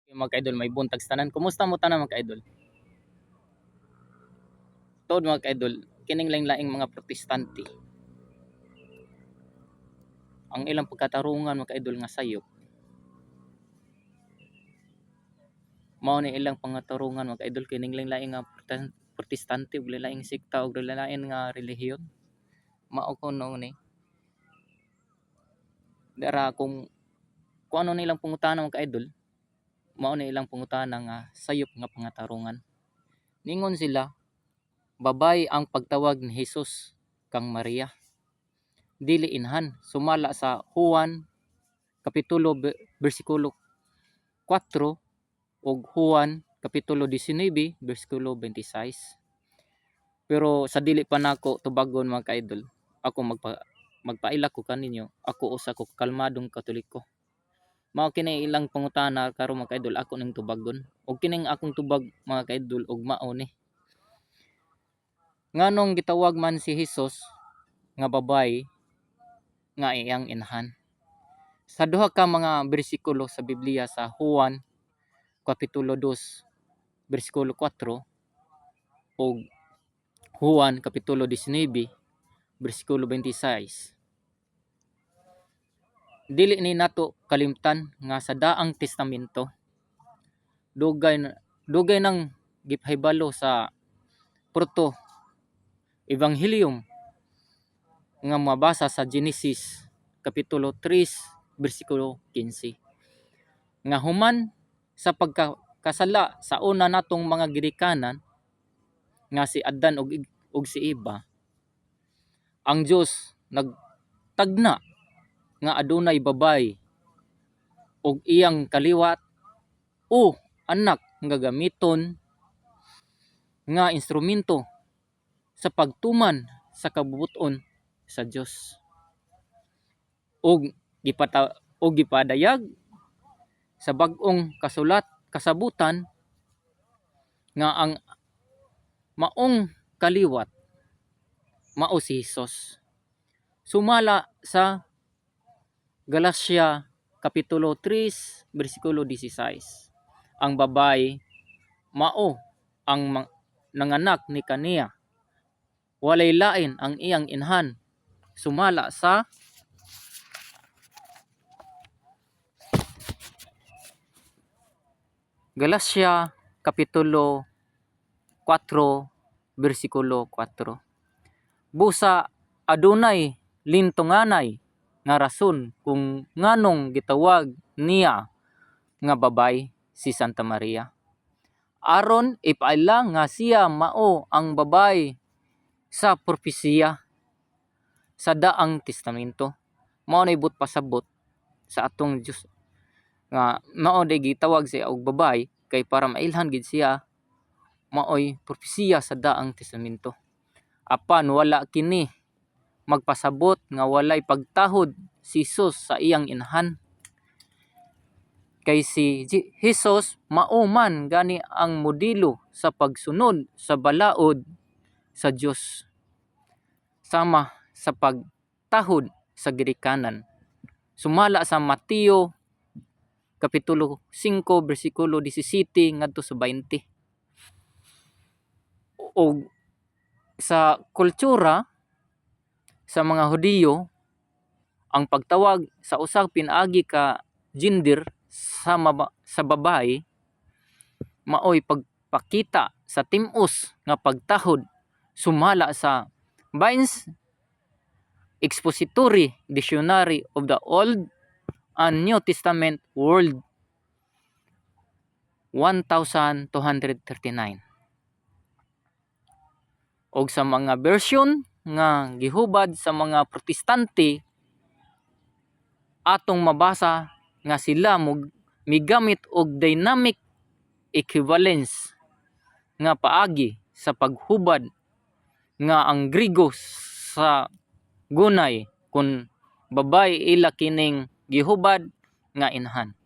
Mga ka-idol, may buntag sa tanan. Kumusta mo tanan mga ka-idol? Tod mga ka-idol, kining laing-laing mga protestante. Ang ilang pagkatarungan mga ka-idol nga sayop. Mao ni ilang pangatarungan mga ka-idol kining laing-laing nga protestante ug laing sekta ug lain nga relihiyon. Mao kuno ni. Dara kung ano nilang pangutana mga ka-idol, mao ni ilang pangutana nga sayop nga pangatarungan. Ningon sila, babay ang pagtawag ni Jesus kang Maria. Dili inhan, sumala sa Juan kapitulo bersikulo 4 ug Juan kapitulo 19 bersikulo 26. Pero sa dili pa nako tubagon mga ka-idol, ako magpaila ko kaninyo, ako usa ko kalmadong Katoliko. Mao kini ilang pangutana karon mga ka-idol, ako ning tubagon. Ug kining akong tubag mga ka-idol ug mao ni. Nganong gitawag man si Jesus nga babay nga iyang inhan? Sa duha ka mga bersikulo sa Biblia sa Juan kapitulo 2 bersikulo 4 ug Juan kapitulo 19 bersikulo 26, dili ni nato kalimtan nga sa daang testamento dugay nang gipahibalo sa proto ebanghelyo nga mabasa sa Genesis kapitulo 3 bersikulo 15 nga human sa pagkasala sa una natong mga gidikanan nga si Adan ug si Eva, ang Dios nagtagna nga adunay babay ug iyang kaliwat o anak nga gamiton nga instrumento sa pagtuman sa kabubuton sa Dios. Ug gipadayag sa bag-ong kasabutan nga ang maong kaliwat mao si Jesus. Sumala sa Galacia kapitulo 3 bersikulo 16. Ang babay mao ang nanganak ni kaniya. Walay lain ang iyang inhan. Sumala sa Galacia kapitulo 4 bersikulo 4. Busa adunay lintunganay nga rason kung nganong gitawag niya nga babay si Santa Maria. Aron ipaila nga siya mao ang babay sa propesiya sa daang testamento. Mao nay but pasabot sa atong Dios nga mao day gitawag siya og babay kay para mailhan gid siya maoy propesiya sa daang testamento. Apan wala kini magpasabot nga walay pagtahod si Jesus sa iyang inhan. Kay si Jesus mao man gani ang modelo sa pagsunod sa balaod sa Dios sama sa pagtahod sa gidikanan. Sumala sa Mateo kapitulo 5 bersikulo 17 ngadto sa 20. O sa kultura sa mga Hudiyo, ang pagtawag sa usang pinaagi ka gender sa babae maoy pagpakita sa tim-os nga pagtahod sumala sa Vines Expository Dictionary of the Old and New Testament World 1239. Og sa mga version nga gihubad sa mga protestante atong mabasa nga sila migamit og dynamic equivalence nga paagi sa paghubad nga ang Griego sa gunay kun babay ila kining gihubad nga inhan.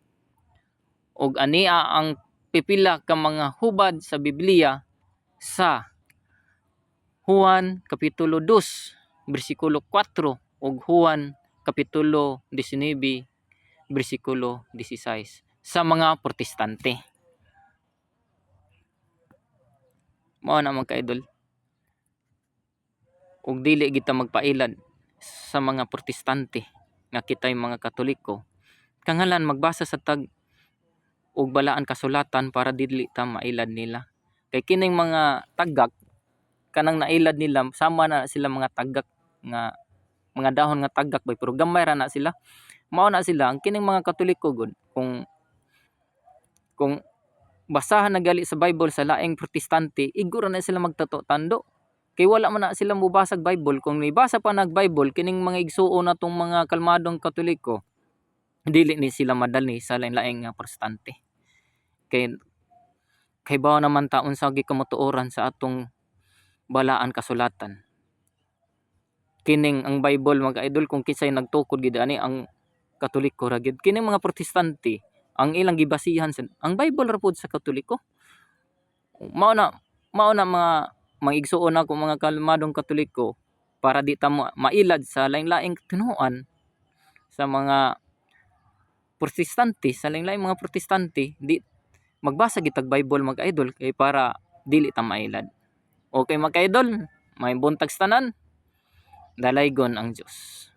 Og ania ang pipila ka mga hubad sa Biblia sa Juan kapitulo 2 bersikulo 4 ug Juan kapitulo 19 bersikulo 16. sa mga protestante. Mao na mga ka-idol, ug dili kita magpailad sa mga protestante nga kitay mga Katoliko, kangalan magbasa sa tag og balaan kasulatan para dili ta mailad nila. Kay kining mga tagak kanang nailad nila sama na sila mga tagak nga mga dahon nga tagak bay pero gamay ra na sila. Mao na sila ang kining mga Katoliko gud kung basahan na gali sa Bible sa laing protestante, igura na sila magtato tando. Kay wala man na sila mubasag Bible. Kung nibasa pa nag Bible kining mga igsuon natong mga kalmadong Katoliko, dili ni sila madali sa lain-laing nga protestante. Kay bawo naman taon sa gikamutuoran sa atong balaan kasulatan. Kining ang Bible mga idol kung kisay nagtukod gid ani ang Katoliko ra gid. Kining mga protestante ang ilang gibasihan ang Bible ra pud sa Katoliko. Mao na mga igsuon ako mga kalmadong Katoliko para di ta mailad sa lain-laing tinuoan sa mga protestante, sa lain-laing mga protestante, di magbasa gitag Bible mga idol kay para dili ta mailad. Okay mga idol, may buntag tanan. Dalaygon ang Dios.